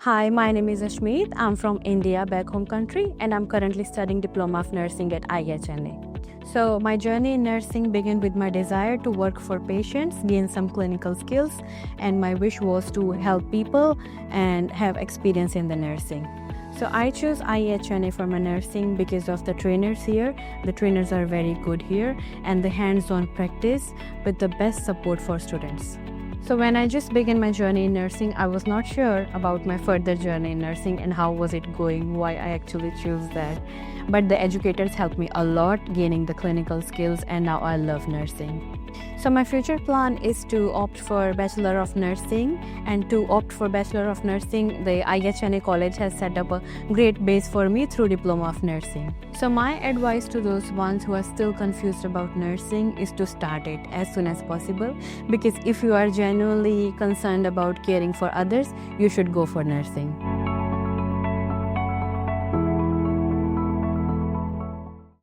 Hi, my name is Ashmeet. I'm from India, back home country, and I'm currently studying Diploma of Nursing at IHNA. So my journey in nursing began with my desire to work for patients, gain some clinical skills, and my wish was to help people and have experience in the nursing. So I chose IHNA for my nursing because of the trainers here. The trainers are very good here and the hands-on practice with the best support for students. So when I just began my journey in nursing, I was not sure about my further journey in nursing and how was it going, why I actually chose that. But the educators helped me a lot gaining the clinical skills, and now I love nursing. So my future plan is to opt for Bachelor of Nursing, and to opt for Bachelor of Nursing, the IHNA college has set up a great base for me through Diploma of Nursing. So my advice to those ones who are still confused about nursing is to start it as soon as possible, because if you are genuinely concerned about caring for others, you should go for nursing.